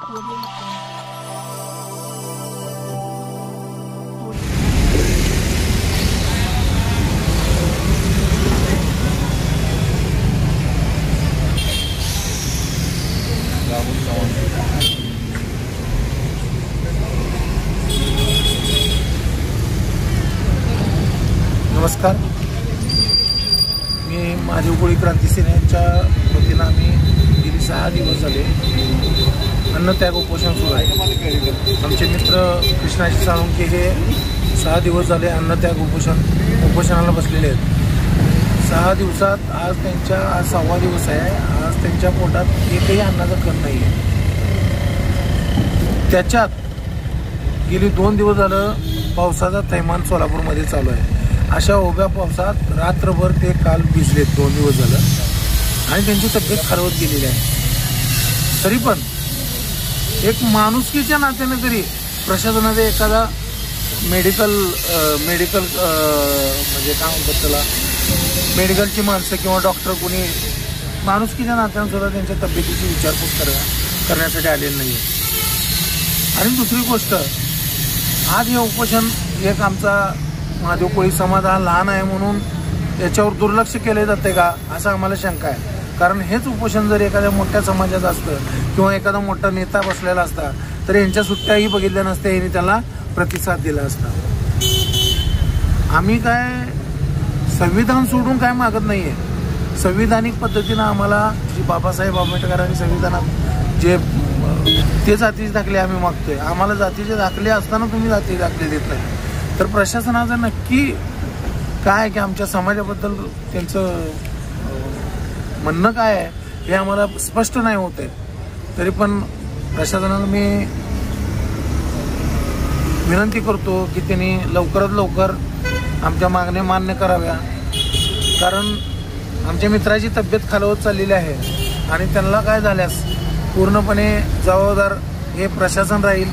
नमस्कार, मी महादेव कोळी क्रांती सेनेच्या वतीनं आम्ही गेली 6 दिवस झाले अन्नत्याग उपोषण सुरू आहे। आमचे मित्र कृष्णाजी साळुंखे हे 6 दिवस झाले अन्नत्याग उपोषणाला बसलेले आहेत। 6 दिवसात आज 6वा दिवस आहे। आज त्यांच्या पोटात एकही अन्नाचा कण नाही आहे। त्याच्यात गेली 2 दिवस झालं पावसाचा थैमान सोलापूरमध्ये चालू आहे। अशा उभ्या पावसात रात्रभर ते काल भिजलेत 2 दिवस झालं आणि त्यांची तब्येत खालवत गेलेली आहे। तरी पण एक माणुसकीच्या नात्याने तरी प्रशासनाचा एखादा मेडिकल म्हणजे काय म्हणतात त्याला, मेडिकलची माणसं किंवा डॉक्टर कोणी माणुसकीच्या नात्याने सुद्धा त्यांच्या तब्येतीची विचारपूस करण्यासाठी आलेलं नाही आहे। आणि दुसरी गोष्ट, आज हे उपोषण एक आमचा महादेव कोळी समाज हा लहान आहे म्हणून याच्यावर दुर्लक्ष केले जाते का असं आम्हाला शंका आहे। कारण हेच उपोषण जर एखाद्या मोठ्या समाजात असतं किंवा एखादा मोठा नेता बसलेला असता तर यांच्या सुट्ट्याही बघितल्या नसत्या, यांनी त्याला प्रतिसाद दिला असता। आम्ही काय संविधान सोडून काय मागत नाहीये। संविधानिक पद्धतीनं आम्हाला जी बाबासाहेब आंबेडकरांनी संविधानात जे ते जातीचे दाखले आम्ही मागतोय। आम्हाला जातीचे दाखले असताना तुम्ही जातीचे दाखले देत नाही तर प्रशासनाचं नक्की काय की आमच्या समाजाबद्दल त्यांचं म्हणणं काय आहे हे आम्हाला स्पष्ट नाही होत आहे। तरी पण प्रशासनाला मी विनंती करतो की त्यांनी लवकरात लवकर आमच्या मागण्या मान्य कराव्या। कारण आमच्या मित्राची तब्येत खालवत चाललेली आहे आणि त्यांना काय झाल्यास पूर्णपणे जबाबदार हे प्रशासन राहील।